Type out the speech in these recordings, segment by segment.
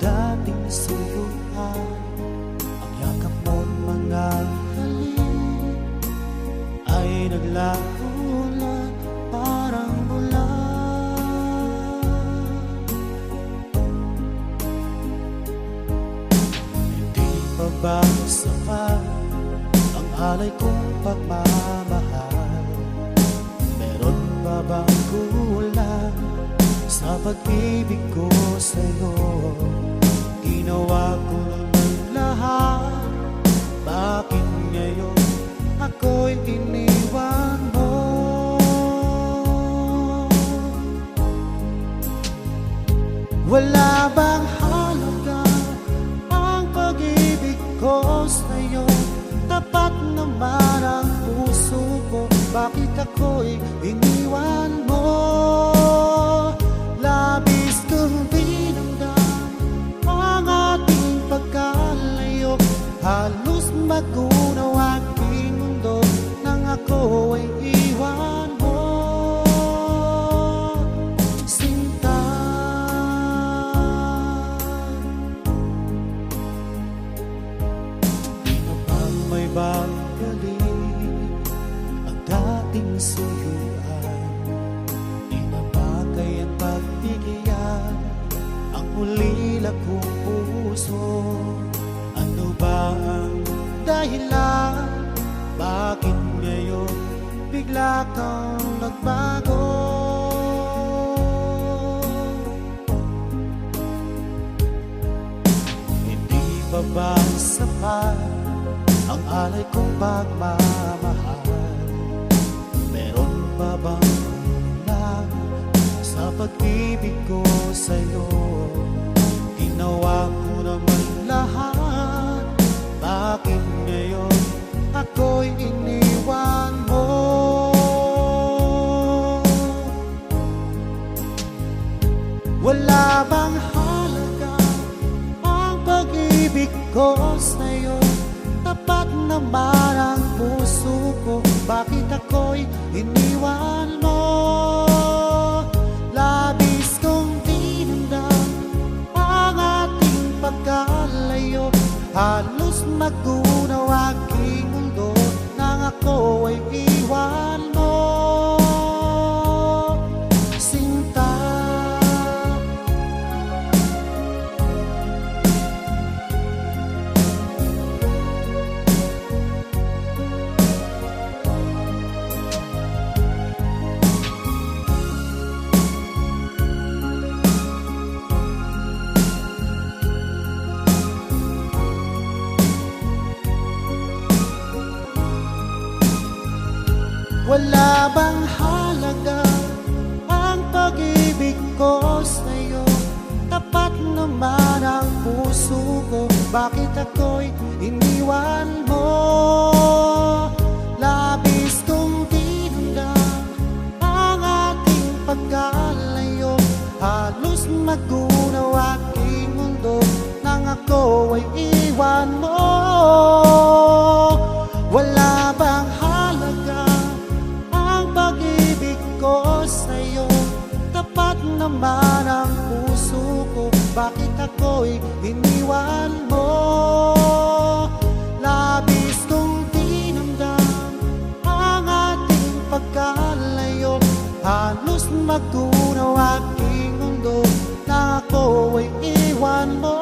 dating suyuan, ang yakap mo't mga halik ay naglaho na parang bula. Hindi pa ba sapat ang alay kong pagmamahal? Meron pa bang kulang sa pag-ibig ko sa'yo? Ginawa ko naman lahat, bakit ngayon ako'y iniwan mo? Wala bang halaga ang pag-ibig ko sa'yo? Tapat naman ang puso ko, bakit ako'y iniwan mo? Labis kong dinamdam ang ating pagkalayo, halos magunaw aking mundo nang ako ay iwan mo. Sinta, di na bang may bagaling ang dating suyuan? Di na ba kayang pagbigyan ang ulila kong puso? Ano ba ang dahilan? Bakit ngayon bigla kang nagbago? Hindi pa ba sapat ang alay kong pagmamahal? Meron pa bang kulang sa pag-ibig ko sa'yo? Ginawa ko naman lahat, bakit ngayon ako'y iniwan mo? Wala bang halaga ang pag-ibig ko sa'yo? Tapat naman ang puso ko, bakit ako'y iniwan mo? Labis kong dinamdam ang ating pagkalayo, halos magunaw aking mundo nang ako ay iwan mo. Sinta, wala bang halaga ang pag-ibig ko sa'yo? Tapat naman ang puso ko, bakit ako'y iniwan mo? Labis kong dinamdam ang ating pagkalayo, halos magunaw aking mundo nang ako ay iwan mo. Wala bang halaga ang pag-ibig ko sa'yo? Tapat naman ang puso ko, bakit ako'y iniwan mo? Labis kong dinamdam ang ating pagkalayo, halos magunaw aking mundo na ako ay iwan mo.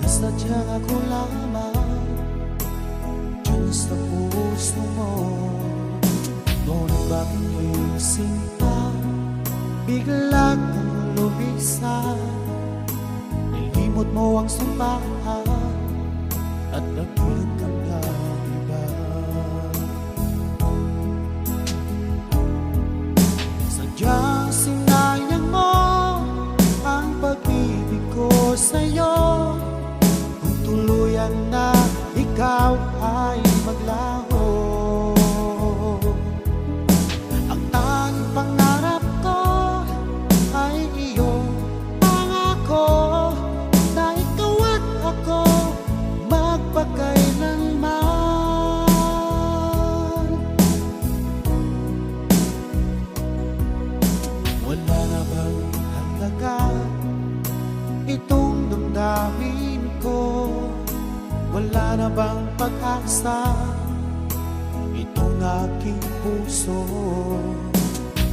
Nasadyang ako lamang dyan sa puso mo. Ngunit bakit yung sinta bigla kang lumisa? sumpaan at nagpilit kang iba. Sadyang sinayang mo ang pag-ibig ko sa'yo, kung tuluyan na ikaw ay maglaho. Ang tanging pangarap ko ay iyong pangako, na ikaw at ako magpakailanman. Wala na bang halaga itong damdamin ko? Wala na bang pag-asa itong aking puso?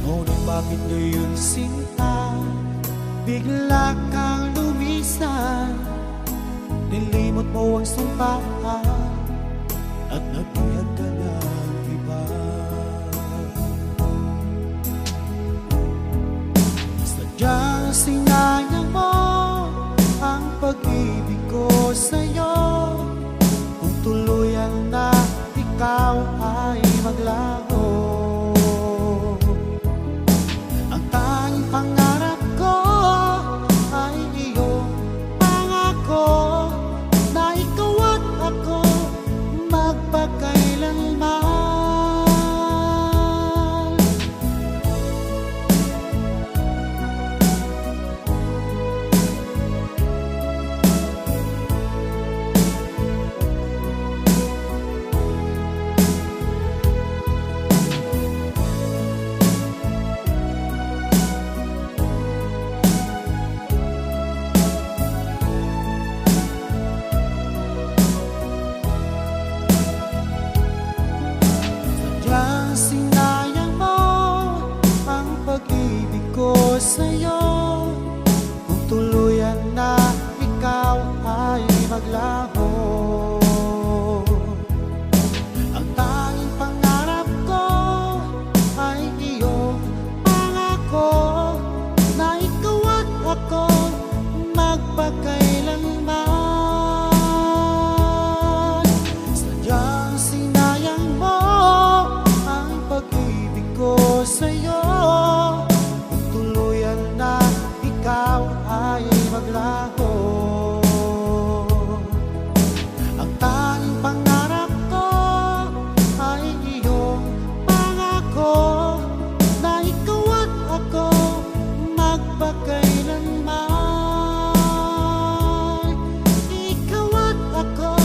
Ngunit bakit ngayon sinta bigla kang lumisan? Nilimot mo ang sumpaan at nagpihag ka ng iba. Sadyang sinayang mo ang pag-ibig ko sa'yo, kung tuluyan na ikaw ay maglaho. Ang tanging pangarap ko ay iyong pangako, na ikaw at ako magpakailanman. Sinayang mo ang pag-ibig ko sa'yo, kung tuluyan na ikaw ay maglaho. Ang tanging pangarap ko ay iyong pangako, na ikaw at ako magpakailanman. Sadyang sinayang mo pag-ibig ko sa'yo, kung tuluyan na ikaw ay maglaho. Ang tanging pangarap ko ay iyong pangako, na ikaw at ako magpakailanman. Ikaw at ako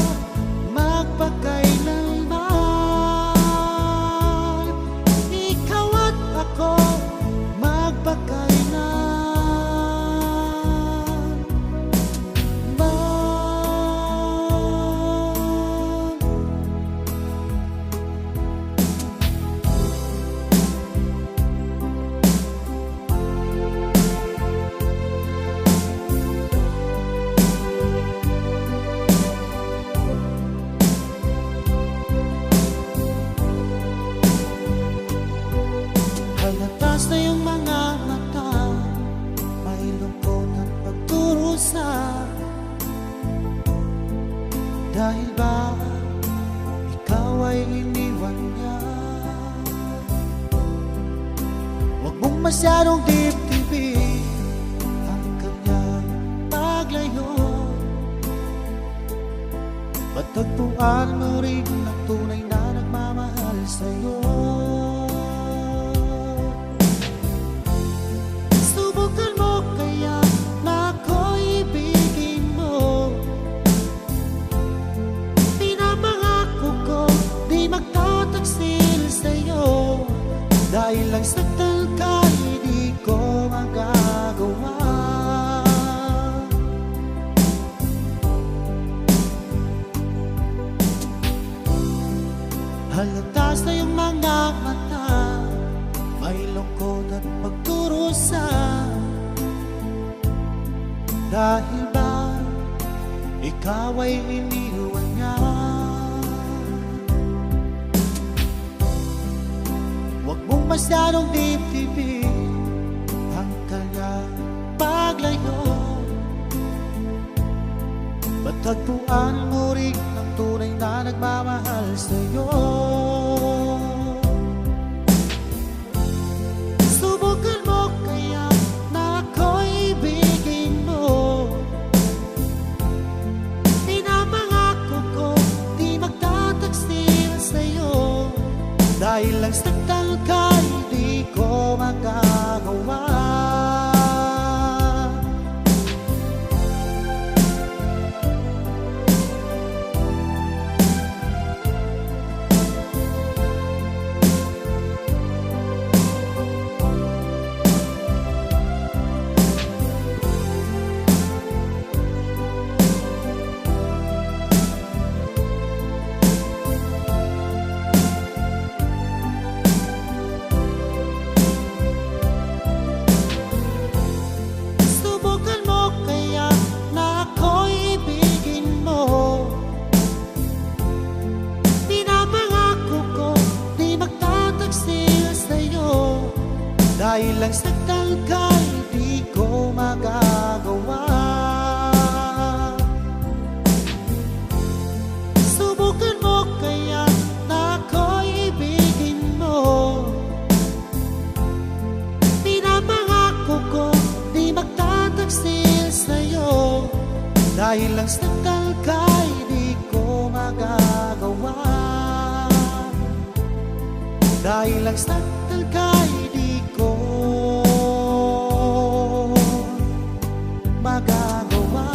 magpakailanman. Ikaw at ako magpakailanman. Halatas na yung mga mata, may lungkot at pagdurusa. Dahil ba ikaw ay iniwan niya? Huwag mong masyadong dibdibin ang kanyang paglayo. Matagpuan mo rin ang tunay na nagmamahal sa'yo. Subukan mo kaya na ako'y ibigin mo. Pinapangako ko di magtataksil sa'yo, dahil lang saktan ka hindi ko magagawa. Halatas na yung mga mata, may lungkot at pagdurusa. Dahil ba ikaw ay iniwan niya? Huwag mong masyadong dibdibin ang kanyang paglayo. tagpuan mo rin ang tunay na nagmamahal sa'yo. Subukan mo kaya na ako'y ibigin mo. Pinapangako ko di magtataksil sa'yo. Dahil lang saktan ka, hindi ko magagawa. Dahil lang saktan ka, hindi ko magagawa. Subukan mo kaya na ako'y ibigin mo. Pinapangako ko di magtataksil sa'yo. Dahil lang saktan ka, hindi ko magagawa. Dahil lang saktan ka, hindi ko magagawa.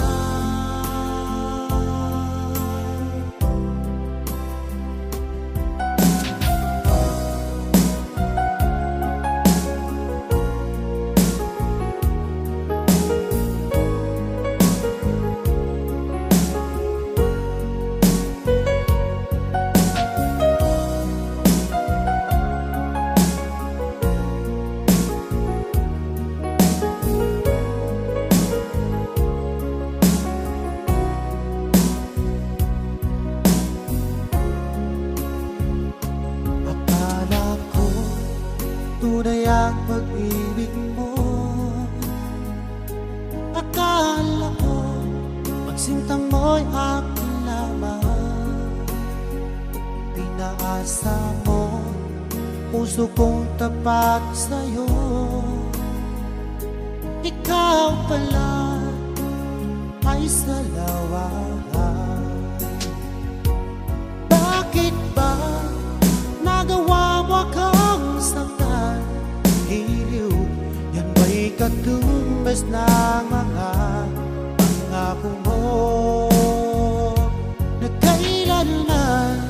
Tunay ang pag-ibig mo. Akala ko magsintang mo'y akin lamang. Pinaasa mo puso kong tapat sa'yo. Ikaw pala ay salawahan. Bakit ba nagawa mo akong saktan? Hiliw, yan ba'y katumbas ng mga pangako mo? Na kailanman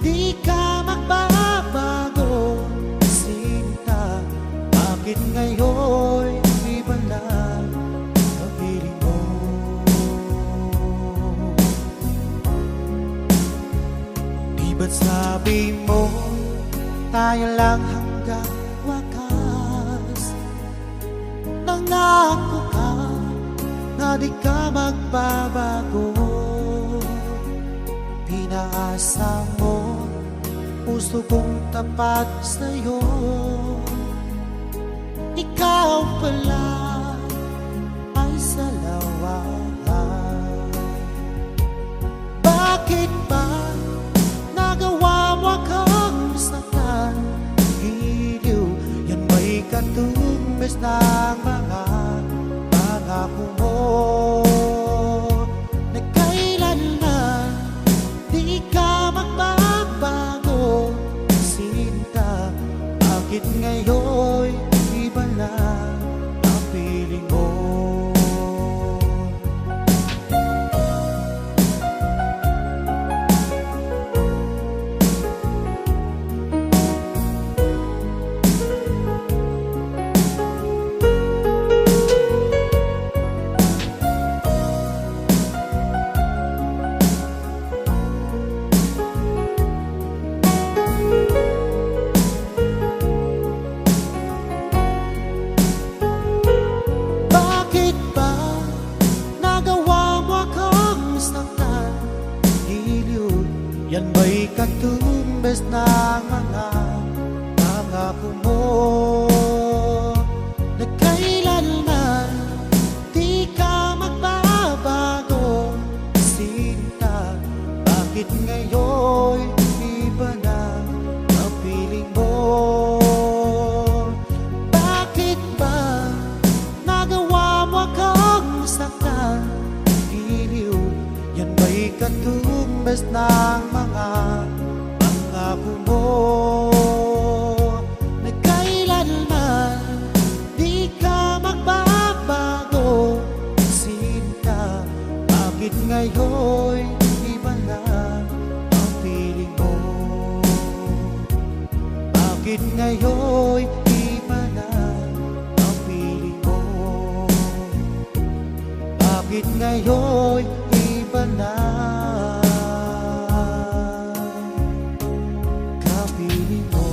di ka magbabago, sinta. Bakit ngayon iba na ang piling mo? Di ba't sabi mo tayo lang hanggang wakas? Nangako ka na di ka magbabago. Pinaasa mo puso kong tapat sa'yo. Ikaw pala ay salawahan. Bakit ba nagawa mo akong saktan? Hiliw, yan ba'y katumbas ng mga pangako mo? Na kailanman di ka magbabago, sinta. Bakit ngayon iba na ang katumbas ng mga pangako mo na kailanman di ka magbabago. Sinta, bakit ngayon iba na ang piling mo? Bakit ngayon iba na ang piling mo? Bakit ngayon iba na kapiling mo?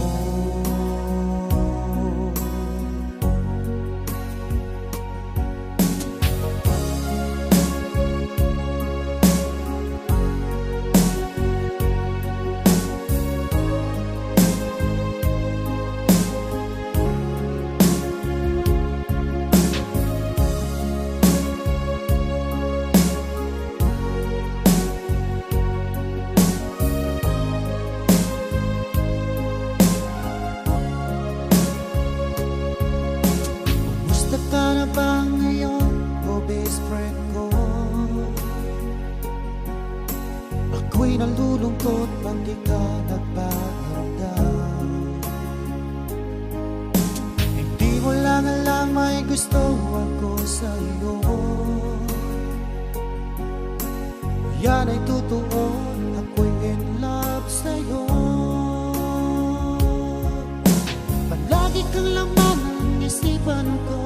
Kumusta ka na ba ngayon, o best friend ko? Ako'y nalulungkot pag di ka nagpaparamdam. Hindi mo lang alam may gusto ako sa iyo. Yan ay totoo, ako'y in love sa'yo. Palagi kang laman ng isipan ko,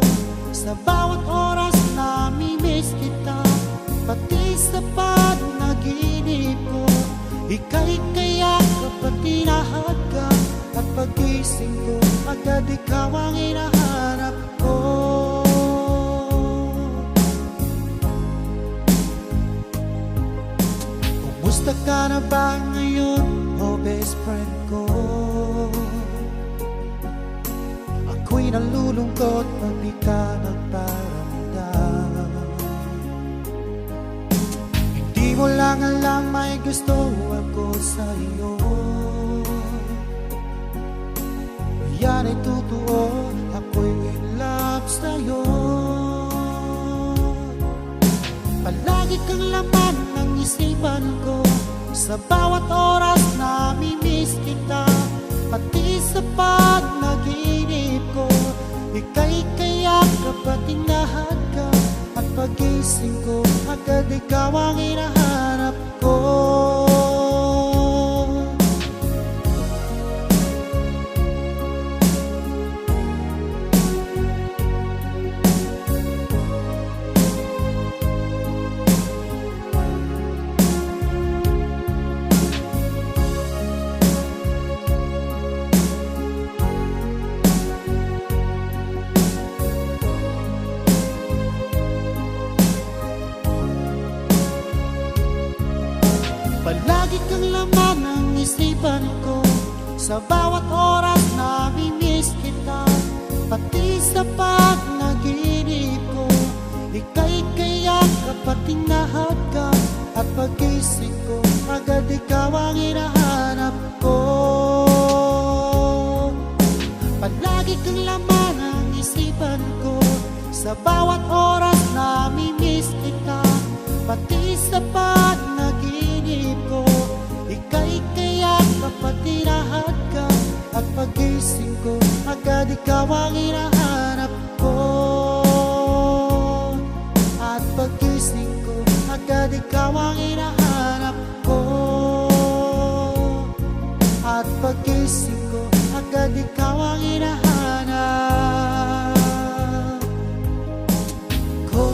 sa bawat oras nami-miss kita. Pati sa panaginip ko, ika'y kaya kapag tinahad ka. At pagising ko, agad ikaw ang hinahanap ko. Kumusta ka na ba ngayon, o best friend ko? Ako'y nalulungkot pag di ka nagparamdam. Hindi mo lang alam may gusto ako sa iyo. Yan ay totoo, ako'y in love sa'yo. Palagi kang laman ng isipan ko, sa bawat oras nami-miss kita. Pati sa panaginip ko, ika'y kaya kapag tinahad ka. At pagising ko, agad ikaw ang hinahanap ko. Palagi kang laman ng isipan ko, sa bawat oras nami-miss kita. Pati sa panaginip ko, ika'y kaya kapag tinahad ka. At pagising ko, agad ikaw ang hinahanap ko. Palagi kang laman ng isipan ko, sa bawat oras nami-miss kita. Pati sa panaginip ko, ika'y kaya kapag tinahad ka. At pagising ko, agad ikaw ang hinahanap ko. At pagising ko, agad ikaw ang hinahanap ko. At pagising ko, agad ikaw ang hinahanap ko.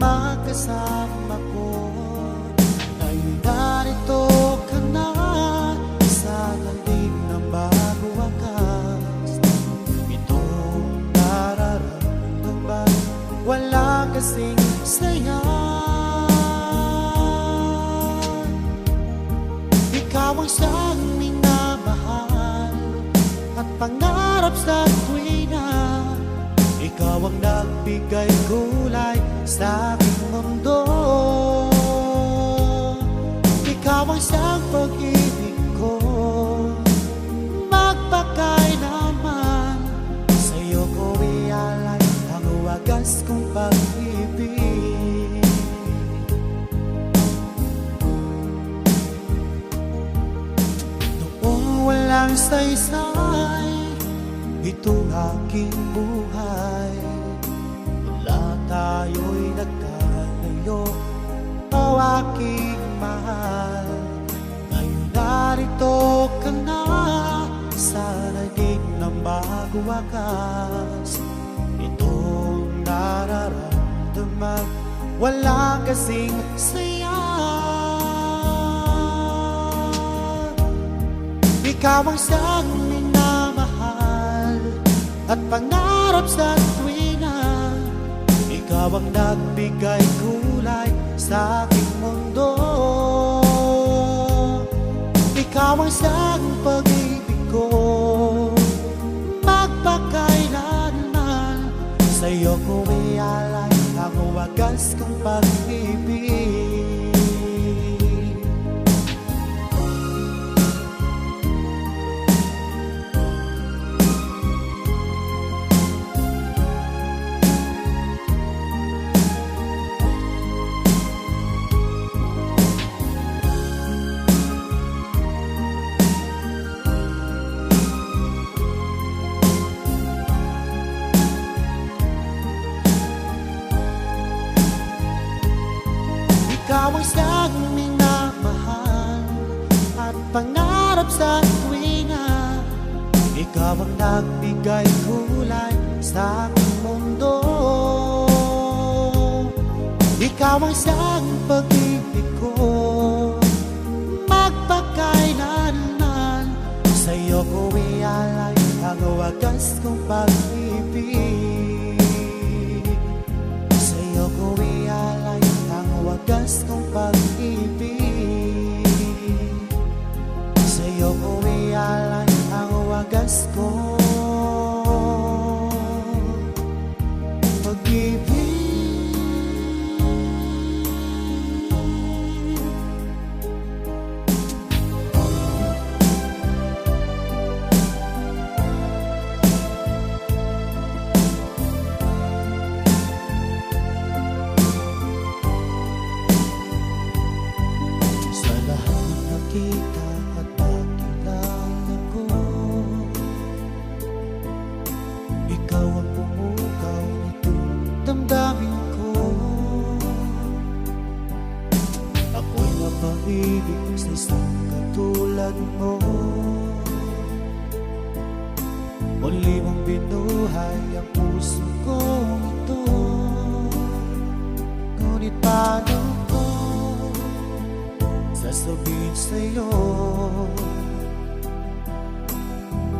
magkasama ko. Ngayon narito ka na sa talim ng bago wakas. Itong nararamdaman wala kasing saya. Ikaw ang siyang minamahal at pangarap sa tuwina. Ikaw ang nagbigay kulay sa aking mundo. Ikaw ang siyang pag-ibig ko, magpakailanman. Sa'yo ko ialay ang wagas kong pag-ibig. Noong walang saysay itong aking buhay, wala tayo'y nagkalayo, o aking mahal. Ngayon narito ka na sa daig ng bago wakas. Itong nararamdaman wala kasing saya. Ikaw ang siyang minamahal at pangarap sa tuwina. Ikaw ang nagbigay kulay sa aking mundo. Ikaw ang siyang pag-ibig ko, magpakailanman. Sa'yo ko ialay ang wagas kong pag-ibig. Ikaw ang siyang minamahal at pangarap sa tuwina. Ikaw ang nagbigay kulay sa aking mundo. Ikaw ang siyang pag-ibig ko, magpakailanman. Sa'yo ko ialay ang wagas kong pag-ibig. Sa'yo ko ialay ang wagas kong pag-ibig. Sa'yo ko ialay ang wagas kong pag-ibig. Kita at nakilala ko, ikaw ang pumukaw nitong damdamin ko. Ako'y napaibig sa isang katulad mo. Muli mong binuhay ang puso ko ito. Ngunit paano sasabihin sa'yo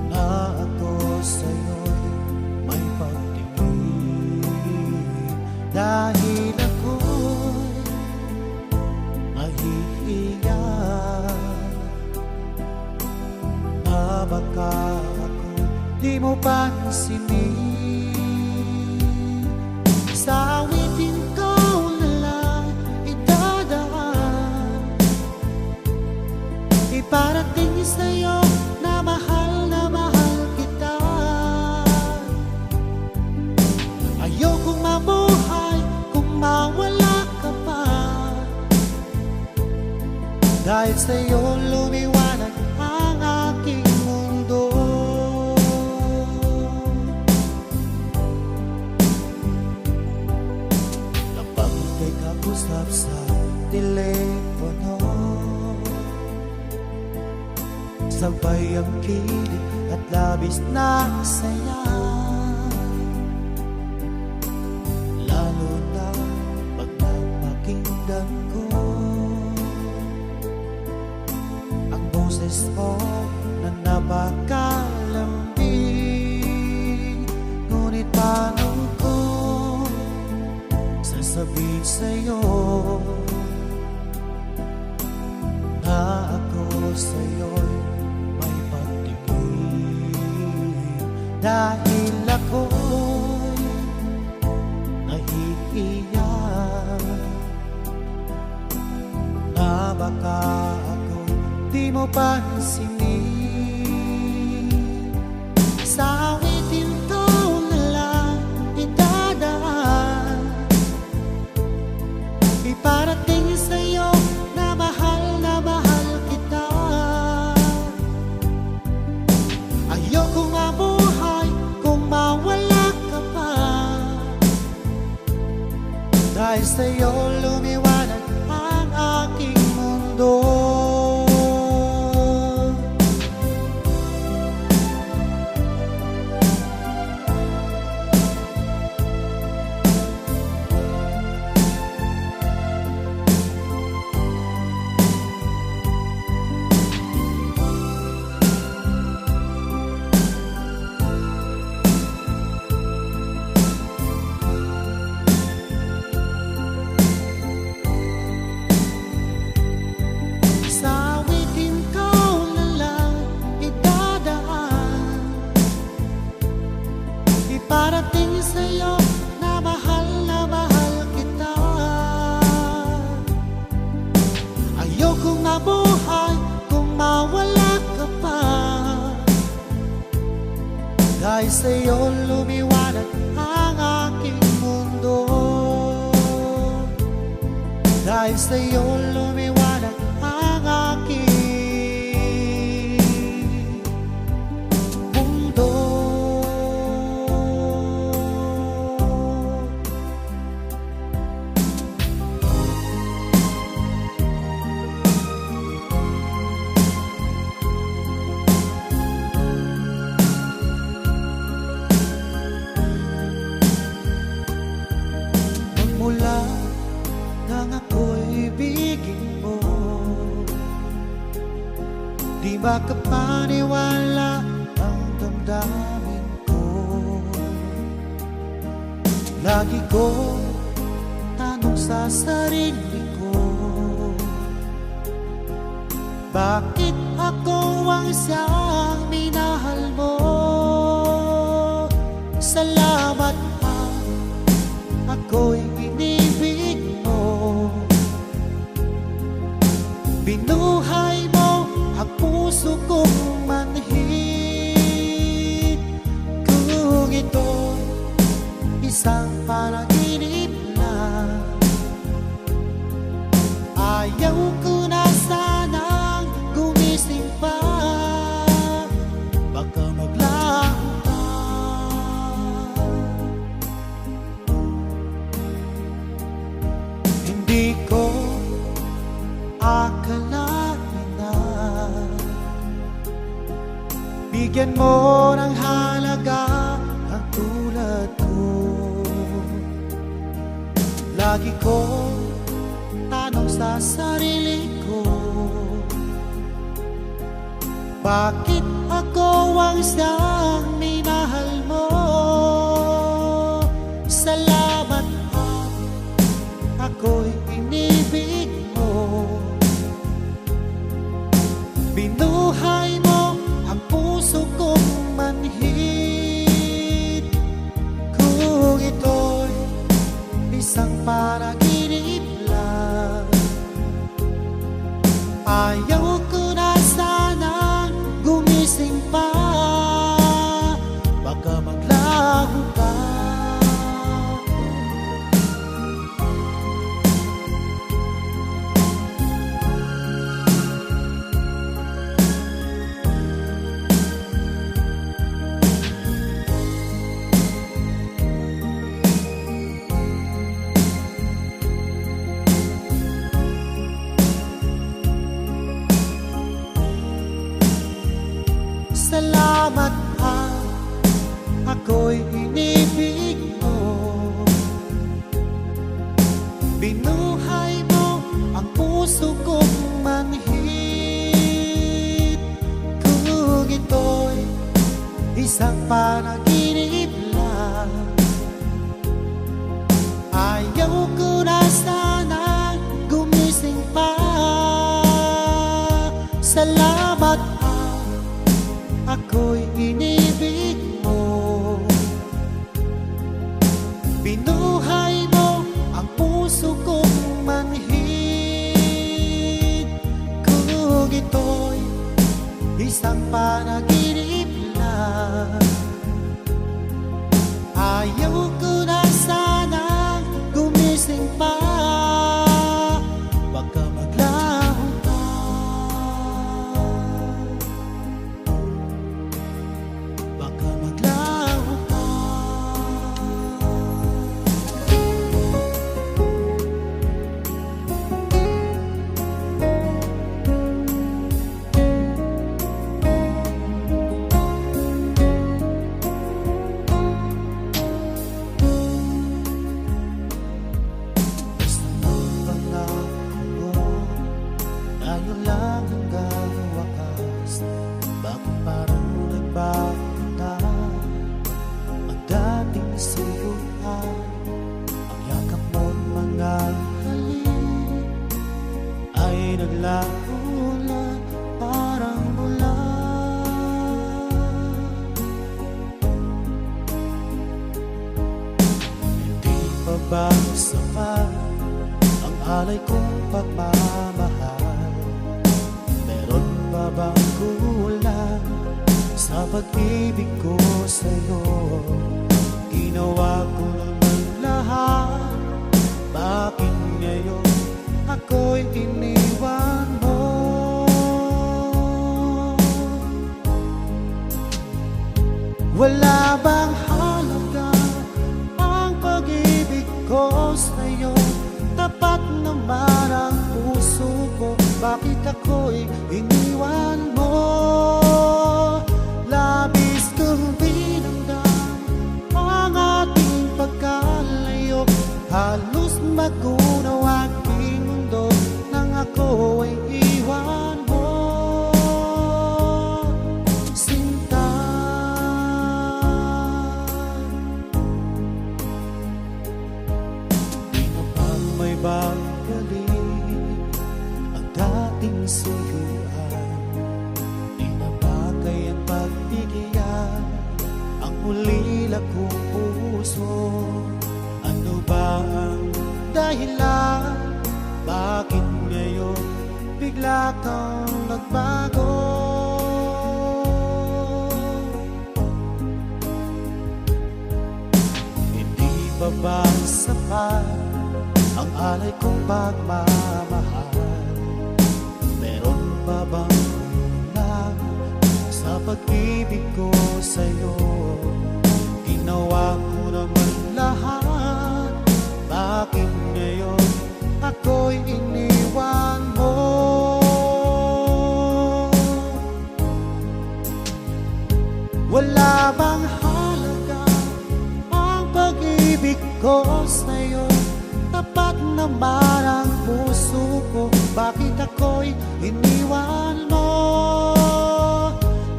na ako sa'yo'y may pagtingin? Dahil ako'y nahihiya na baka ako di mo pansinin. Sa awitin ko na lang idadaan, iparating sa'yo na mahal kita. Ayokong mabuhay kung mawala ka pa, dahil sa'yo lumiwanag ang aking mundo. Kapag ika'y kausap sa telepono, sabay ang kilig at labis na saya. Lalo na pag boses mo na napakalambing. Ngunit paano ko sasabihin sa'yo na ako sa'yo'y may pagtingin? Dahil ako'y nahihiyak na baka ako'y di mo pansinin. Sa awitin ko na lang idadaan, iparating sa'yo na mahal kita. Ayokong mabuhay kung mawala ka pa, dahil sa'yo lumiwanag ang aking mundo. Parating sa'yo na mahal kita. Ayokong mabuhay kung mawala ka pa, dahil sa'yo lumiwanag ang aking mundo. Dahil sa'yo lumiwanag ang aking mundo. Mula nang ako'y ibigin mo, di makapaniwala ang damdamin ko. Lagi ko tanong sa sarili ko, bakit ako ang siyang minahal mo? Salamat ako'y inibig mo. Binuhay mo ang puso kong manhid. Kung ito'y isang panaginip lang, ayaw ko na sanang gumising pa. Baka maglaho ka. Hindi ko akalain na bigyan mo ng halaga ang tulad ko. Lagi ko tanong sa sarili ko, bakit ako ang siyang minahal mo? Salamat ako'y inibig mo. Binuhay mo ang puso kong manhid. Kung ito'y isang panaginip lang, ayaw ko na sanang gumising pa. Baka maglaho ka. panaginip lang. Ayaw ko na sana gumising pa. Salamat ako'y inibig mo. Binuhay mo ang puso kong manhid. Kung ito'y isang panaginip lang, ayaw ko na sana gumising pa. Wag ka maglaho pa, wag ka maglaho pa. Tayo lang hanggang wakas. Bakit parang nagbago na ang dating siyuhan? Ang yakap mo't mga halik ay naglaho na parang bula. Hindi pa ba sapat ang alay kong pagmamahal? Meron pa bang kulang sa pag-ibig ko sa'yo? Ginawa ko naman lahat, bakit ngayon ako'y iniwan mo? Wala bang halaga ang pag-ibig ko sa'yo? Tapat naman ang puso ko, bakit ako'y iniwan mo? Labis kong binamdam ang ating pagkalayo. Halos magunaw aking mundo nang ako ay iwan mo. Sinta, di na bang may babalik ang dating suyuan? Di na ba kayang pagbigyan ang ulila kong puso? Ano ba ang dahilan? Bakit ngayon bigla kang nagbago? Hindi pa ba sapat ang alay kong pagmamahal? Meron pa bang kulang sa pag-ibig ko sa'yo? Ginawa ko naman lahat, bakit ngayon ako'y iniwan mo? Wala bang halaga ang pag-ibig ko sa'yo? Tapat naman ang puso ko, bakit ako'y iniwan mo?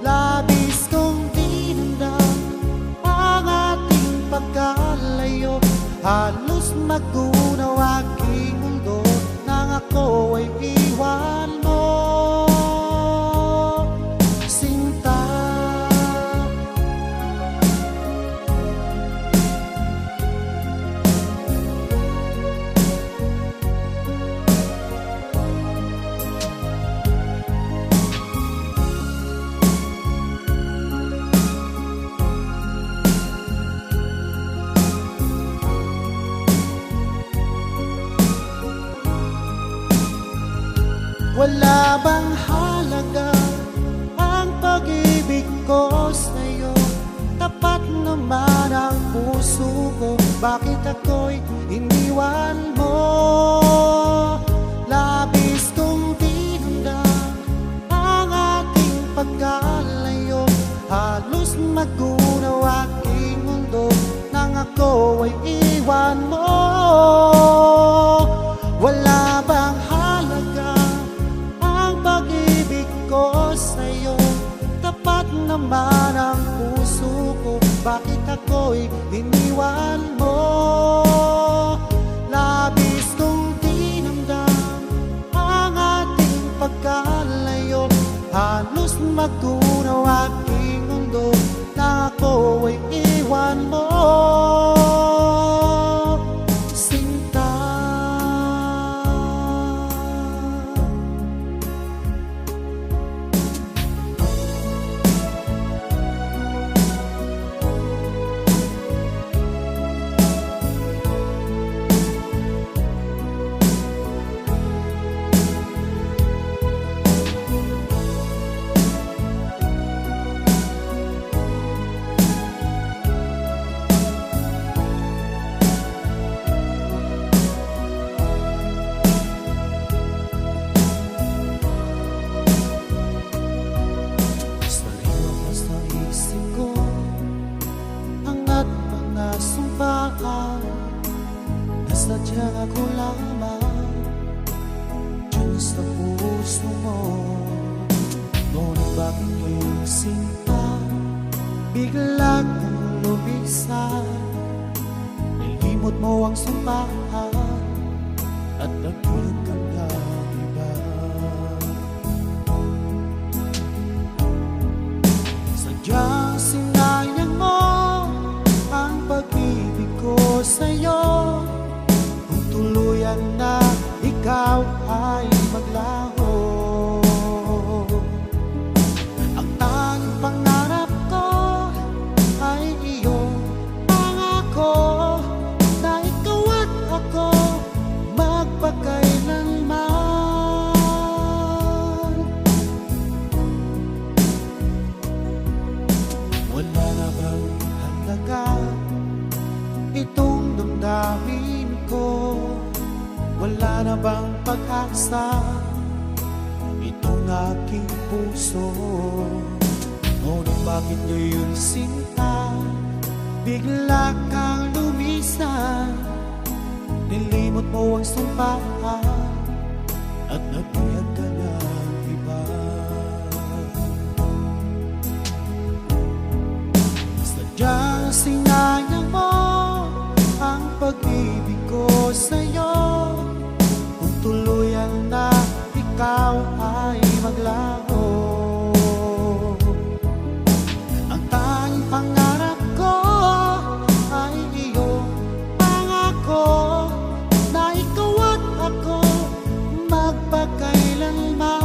Labis kong dinamdam ang ating pagkalayo. Halos magunaw aking mundo nang ako ay iwan mo. Sinta, wala bang halaga ang pag-ibig ko sa'yo? Tapat naman ang puso ko, bakit ako'y iniwan mo? Labis kong dinamdam ang ating pagkalayo. Halos magunaw aking mundo nang ako ay iwan mo. Wala bang halaga ang pag-ibig ko sa'yo? Tapat naman ang puso ko, ako'y iniwan mo. Labis kong dinamdam ang ating pagkalayo. Halos magtunaw aking mundo na ako ay iwan mo. Sinta, sumpaan na sadyang ako lamang dyan sa puso mo. Ngunit bakit iyong sinta bigla kang lumisan? Nilimot mo ang sumpaan at nagpilit kang iba. Sadyang sinayang mo ang pag-ibig ko sa'yo. Kung tuluyan na ikaw ay maglaho, ang tanging pangarap ko ay iyong pangako na ikaw at ako magpakailanman. Wala na bang halaga itong damdamin ko? Wala na bang pag-asa itong aking puso? Ngunit bakit ngayon sinta bigla kang lumisan? Nilimot mo ang sumpaan at nagpiyag ka ng iba. Sadyang sinayang mo ang pag-ibig ko sa'yo. Kung tuluyan na ikaw ay maglaho, ang tanging pangarap ko ay iyong pangako na ikaw at ako magpakailanman.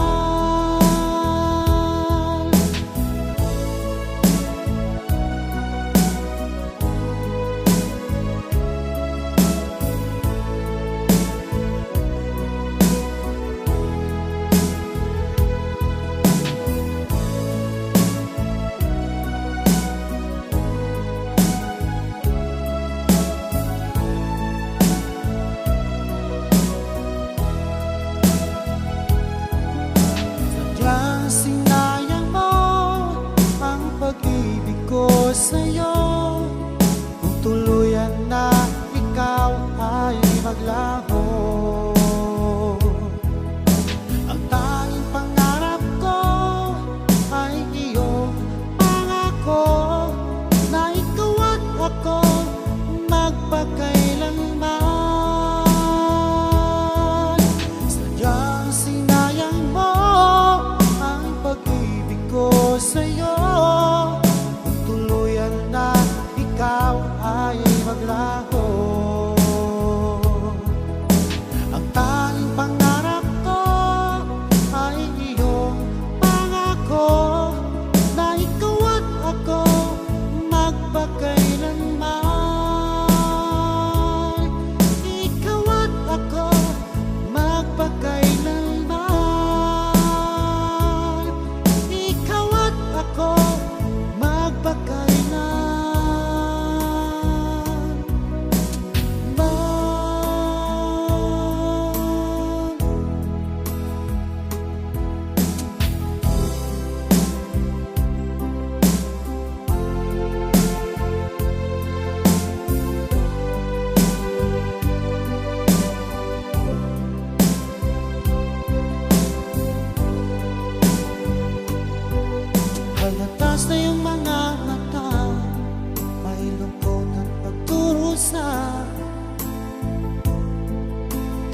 Sinayang mo ang pag-ibig ko sa'yo. Kung tuluyan na ikaw ay maglaho, ang tanging pangarap ko ay iyong pangako na ikaw at ako magpakailanman. Sadyang sinayang mo ang pag-ibig ko sa'yo. Kung tuluyan na ikaw ay maglaho, ang tanging pangarap ko ay iyong pangako na ikaw at ako magpakailanman.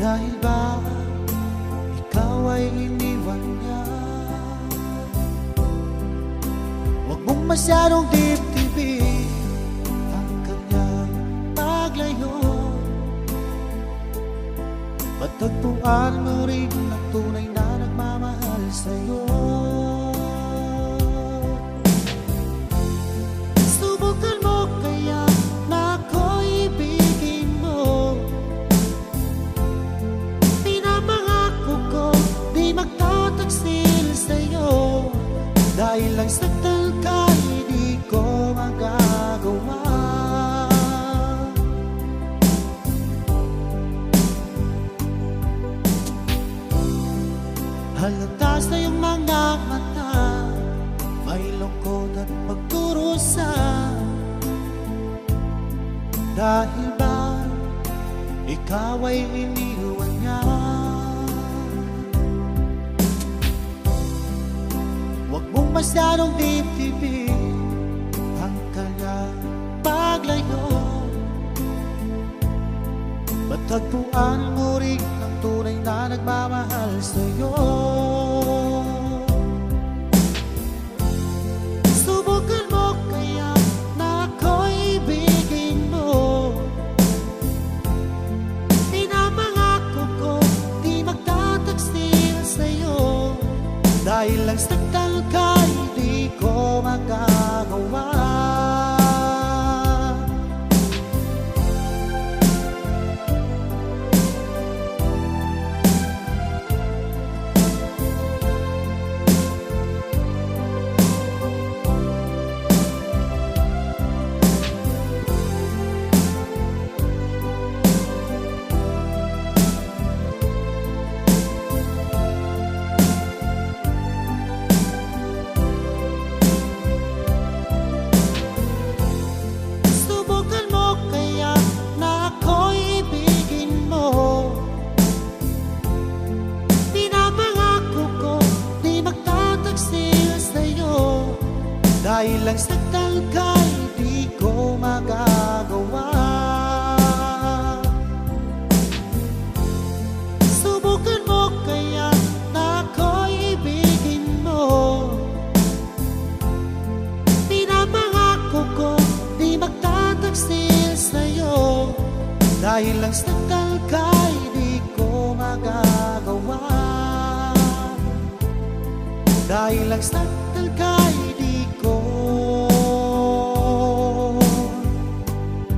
Dahil ba ikaw ay iniwan niya? Huwag mong masyadong dibdibin ang kanyang paglayo. Matagpuan mo rin ang tunay na nagmamahal sa'yo. Subukan mo kaya na ako'y ibigin mo. Pinapangako ko di magtataksil sa'yo. Dahil lang saktan ka, hindi ko magagawa. Halata sa iyong mga mata, may lungkot at pagdurusa. Dahil ba ikaw ay iniwan niya? Huwag mong masyadong dibdibin ang kanyang paglayo. Matagpuan mo rin ang tunay na nagmamahal sa'yo. Subukan mo kaya na ako'y ibigin mo. Pinapangako ko di magtataksil sa'yo. Dahil lang saktan ka, hindi ko magagawa. Dahil lang saktan ka, hindi ko magagawa. Subukan mo kaya na ako'y ibigin mo. Pinapangako ko di magtataksil sa'yo. Dahil lang saktan ka, hindi ko magagawa. Dahil lang saktan ka, hindi ko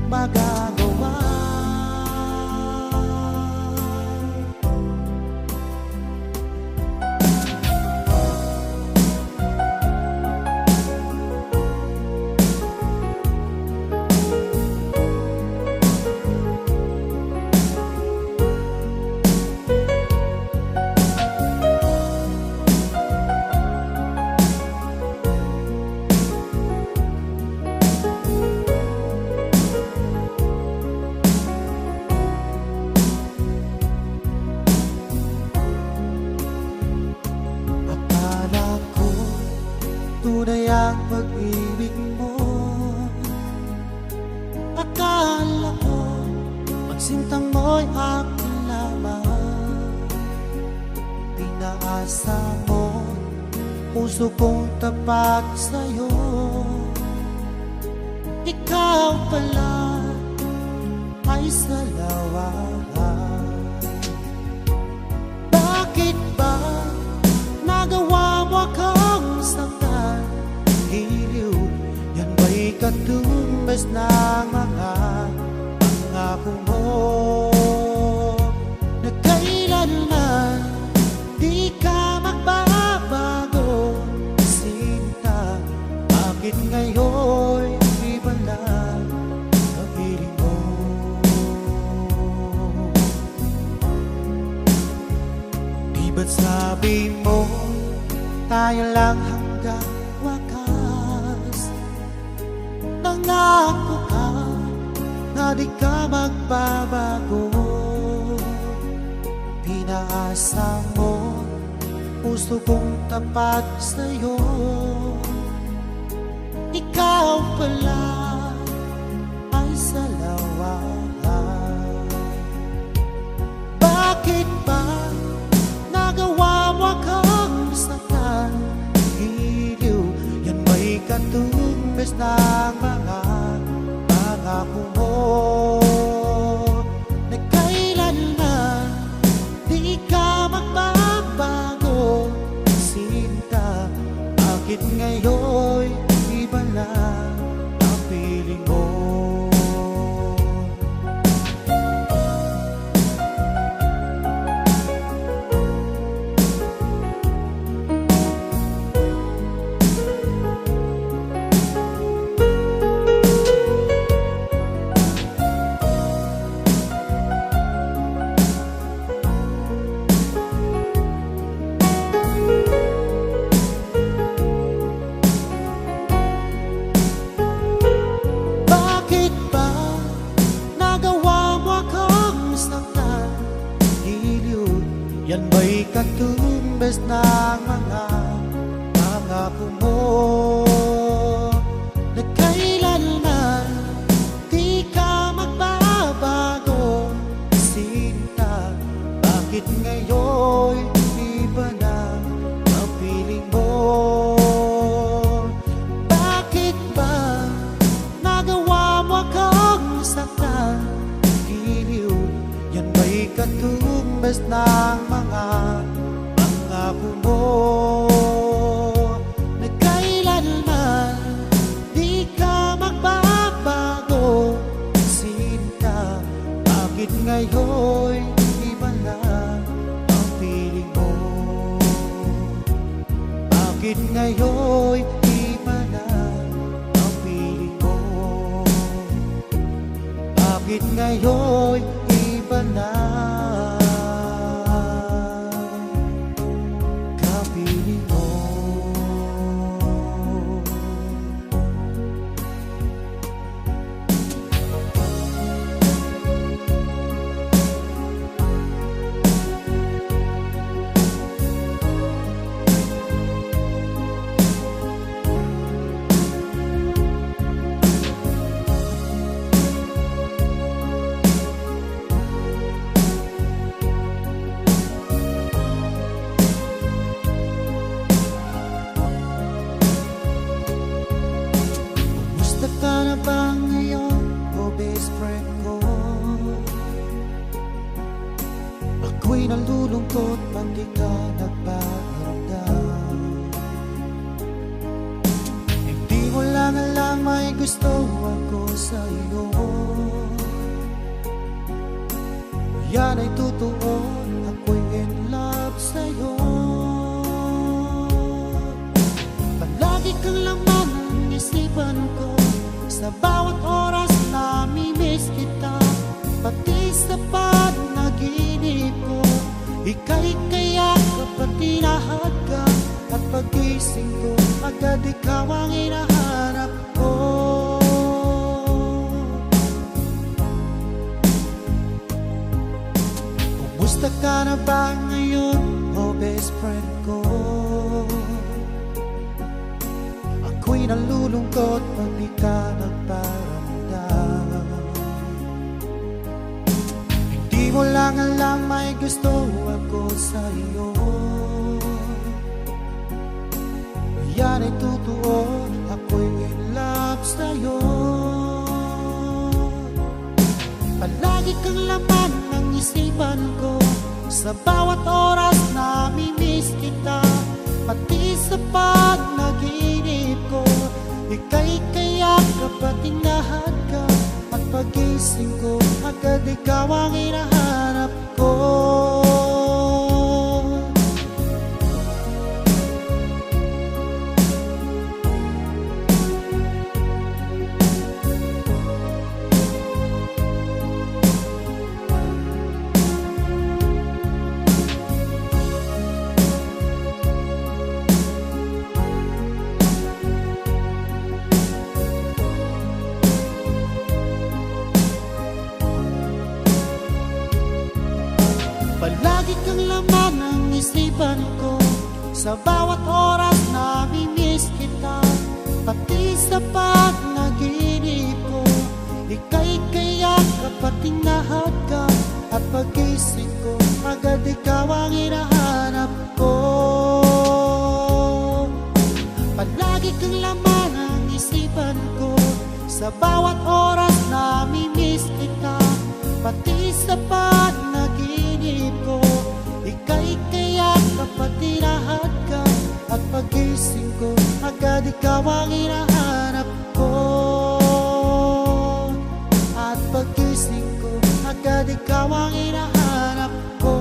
magagawa. Tunay ang pag-ibig mo. Akala ko magsintang mo'y akin lamang. Pinaasa mo puso kong tapat sa'yo. Ikaw pala ay salawahan. Bakit ba nagawa mo akong saktan? Hiliw, yan ba'y katumbas ng mga pangako mo? Na kailanman di ka magbabago, sinta. Bakit ngayon iba na ang hiling mo? Di ba't sabi mo tayo lang hanggang wakas? Nangako ka na di ka magbabago. Pinaasa mo puso kong tapat sa'yo. Ikaw pala ay salawahan. Bakit ng mga pangako mo na kailanman di ka magbabago. Sinta, bakit ngayon iba na ang piling mo? Yan ba'y katumbas ng mga pangako mo na kailanman di ka magbabago? Sinta, bakit ngayon iba na ang piling mo? Bakit ba nagawa mo akong saktan? Giliw, yan ba'y katumbas ng mga pangako mo na kailanman di ka magbabago? Sinta, bakit ngayon iba na ang piling mo? Bakit ngayon iba na ang piling mo? Bakit ngayon iba na kapiling mo? Ka na ba ngayon, o best friend ko? Ako'y nalulungkot pag di ka nagpaparamdam. Hindi mo lang alam may gusto ako sa iyo. Yan ay totoo, ako'y in love sa'yo. Palagi kang laman ng isipan ko, sa bawat oras namimiss kita, pati sa panaginip ko. Ika'y kaya kapag tinahad ka, at pagising ko agad ikaw ang hinahanap ko. Kumusta ka na ba ngayon, o best friend ko? Ako'y nalulungkot pag di ka nagparamdam. Hindi mo lang alam may gusto ako sa iyo. Yan ay totoo, ako'y in love sa'yo. Palagi kang laman ng isipan ko, sa bawat oras namimiss kita, pati sa panaginip ko. Ika'y kaya kapag tinahad ka, at pagising ko agad ikaw ang hinahanap ko. Palagi kang laman ng isipan ko, sa bawat oras namimiss kita, pati sa panaginip ko. Ika'y kaya kapag tinahad ka, at pagising ko agad ikaw ang hinahanap ko. Palagi kang laman ng isipan ko, Sa bawat oras namimiss kita, pati sa panaginip ko. Ika'y kaya't kapatirahan ka, at pagising ko agad ikaw ang hinahanap ko. At pagising ko agad ikaw ang hinahanap ko.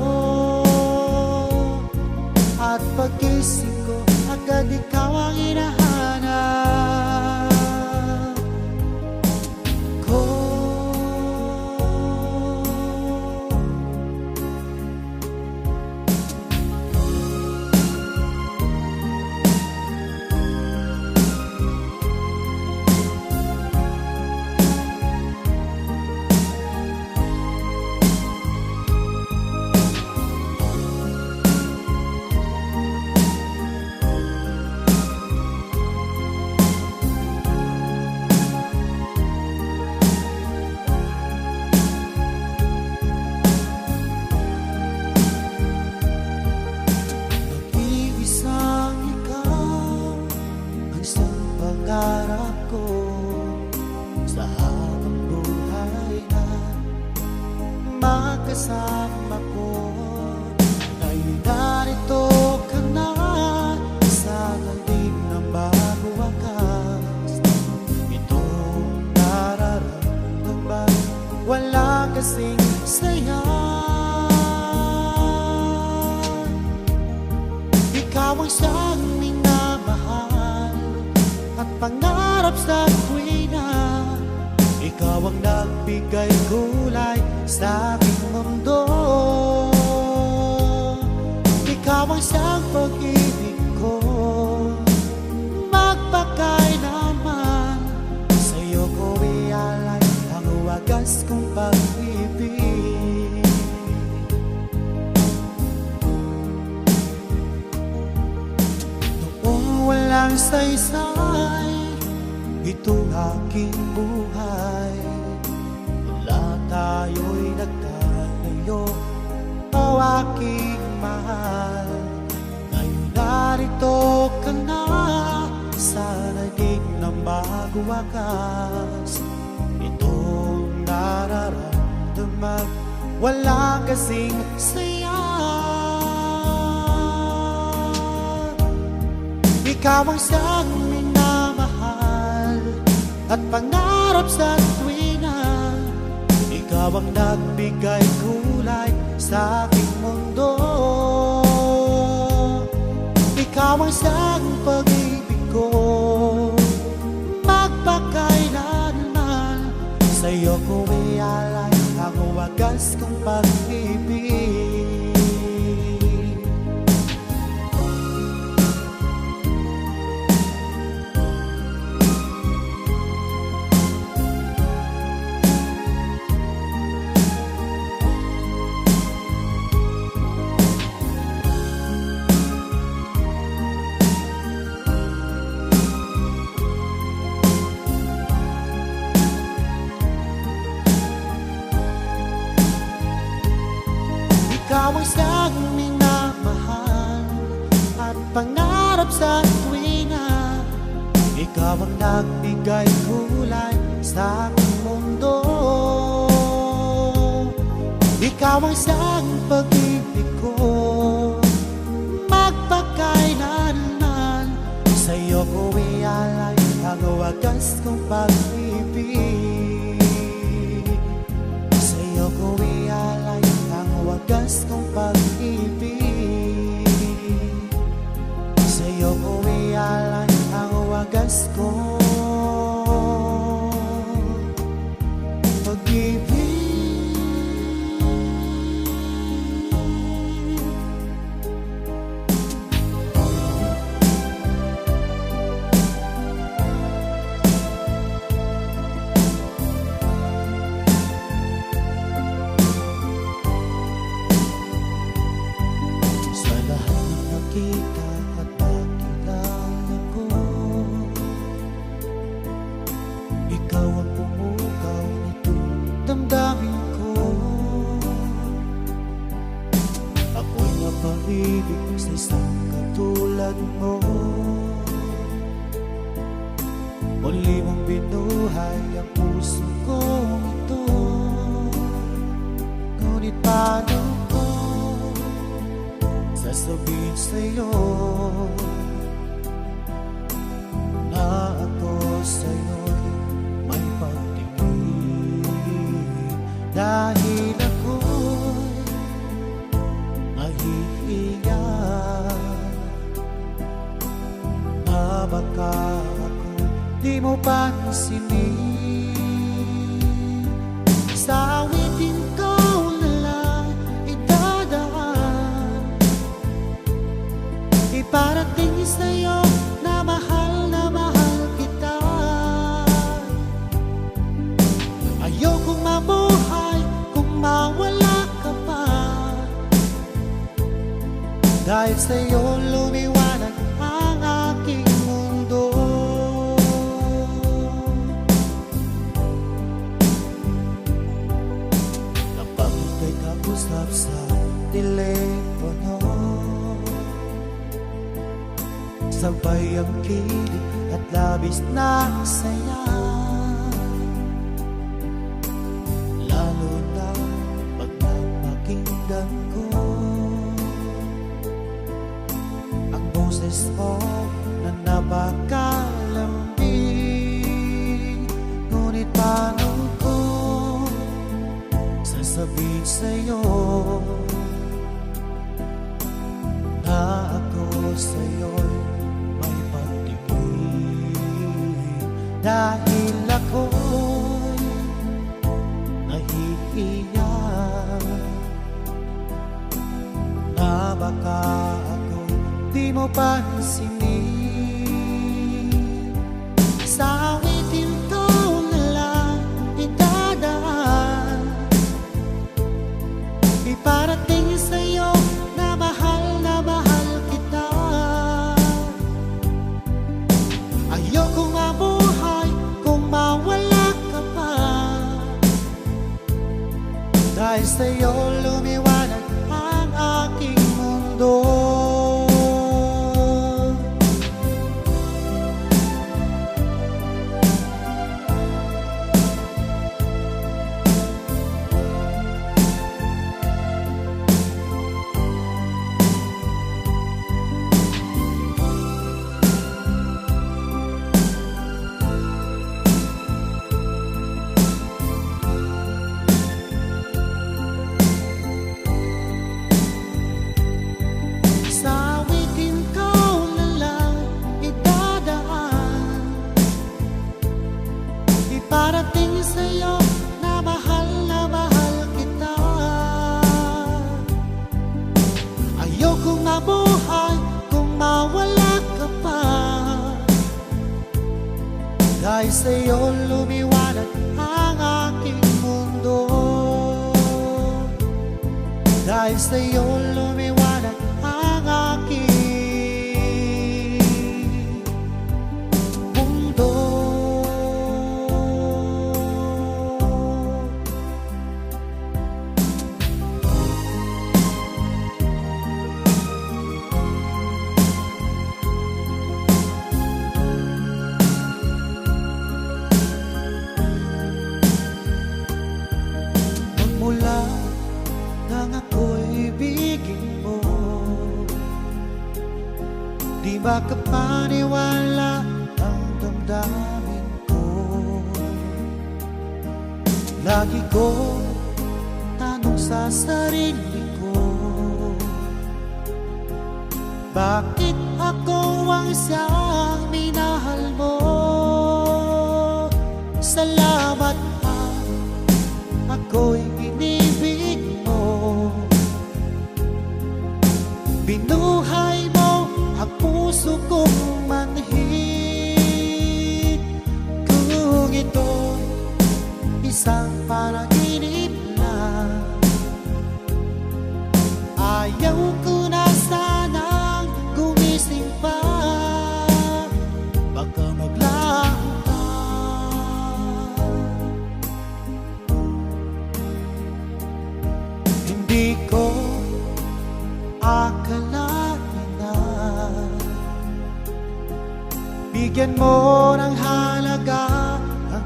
At pagising ko agad ikaw ang hinahanap ko. Pangarap ko sa habang buhay na magkasama ko. Ngayon narito ka na sa talim ng bago wakas. Itong nararamdaman wala kasing saya. Ikaw ang siyang minamahal at pangarap sa tuwina. Ikaw ang nagbigay kulay sa aking mundo. Ikaw ang siyang pag-ibig ko, magpakailanman. Sa'yo ko ialay ang wagas kong pag-ibig. Noong walang saysay itong aking buhay, wala tayo'y nagtalayo, o aking mahal. Ngayon narito ka na sa naging ng bago wakas. Itong nararamdaman wala kasing saya. Ikaw ang siyang minamahal at pangarap sa tuwina. Ikaw ang nagbigay kulay sa aking mundo. Ikaw ang siyang pag-ibig ko, magpakailanman. Sa'yo ko ialay ang wagas kong pag-ibig. Ikaw ang siyang minamahal at pangarap sa tuwina. Ikaw ang nagbigay kulay sa aking mundo. Ikaw ang siyang pag-ibig ko, magpakailanman. Sa'yo ko ialay ang wagas kong pag-ibig. Sa'yo ko ialay ang wagas kong pag-ibig. Sa'yo ko ialay ang wagas kong pag-ibig. Nakita at nakilala ko, ikaw ang pumukaw nitong damdamin ko. Ako'y napahibig sa isang katulad mo. Muli mong binuhay buhay ang puso kong ito. Ngunit paano ko sasabihin sa'yo na ako sa'yo'y may pagtingin, dahil ako'y nahihiya na baka ako di mo pansinin. Sa awitin ko na lang idadaan, iparating sa'yo na mahal kita. Ayokong mabuhay kung mawala ka pa, dahil sa'yo lumiwanag ang aking mundo. Kapag ika'y kausap sa telepono, sabay ang kilig at labis na saya, lalo na pag napakinggan ko ang boses mo na napakalambing. Ngunit paano ko sasabihin sa'yo na ako sa'yo'y may pagtingin, dahil ako'y nahihiya na baka ako di mo pansinin. Sa awitin ko na lang idadaan, iparating sa'yo na mahal kita. Ayokong mabuhay kung mawala ka pa, dahil sa'yo lumiwanag ang aking mundo. Parating sa'yo na mahal kita. Ayokong mabuhay kung mawala ka pa, dahil sa'yo lumiwanag ang aking mundo. Dahil sa'yo lumiwanag ang aking mundo. Mula nang ako'y ibigin mo, di ba kapaniwala ang damdamin ko? Lagi ko tanong sa sarili ko, bakit ako ang siyang minahal mo? Salamat at ako'y inibig mo. Binuhay mo ang puso kong manhid. Kung ito'y isang panaginip lang, ayaw ko na sanang gumising pa. Baka maglaan pa. Hindi ko akalain na bigyan mo ng halaga ang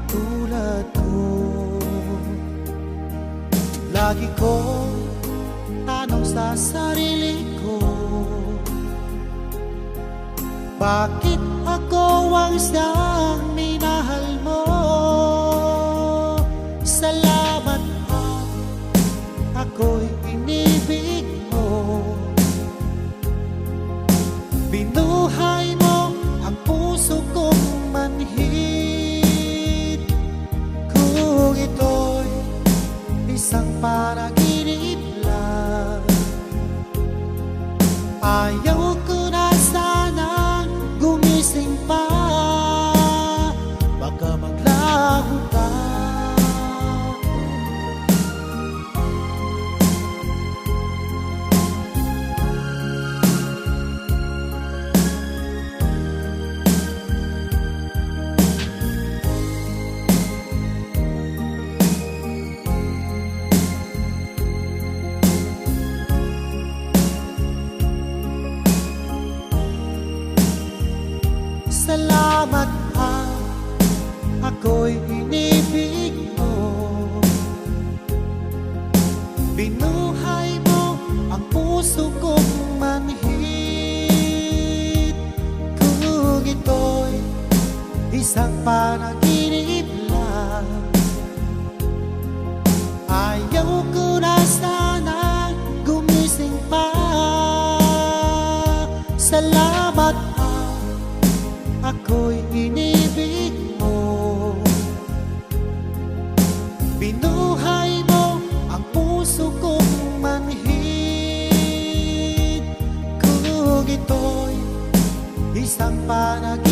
Lagi kong tanong sa sarili ko, bakit ako ang siyang minahal mo? Salamat at ako'y inibig mo. Binuhay mo ang puso kong manhid. Kung ito'y isang panaginip lang, ayaw ko na sanang gumising pa. Baka maglaho pa. Salamat at ako'y inibig mo. Binuhay mo ang puso kong manhid. Kung ito'y isang panaginip lang, ayaw ko na sana gumising pa. Salamat ako'y inibig mo. Binuhay mo ang puso kong manhid. Kung ito'y isang panaginip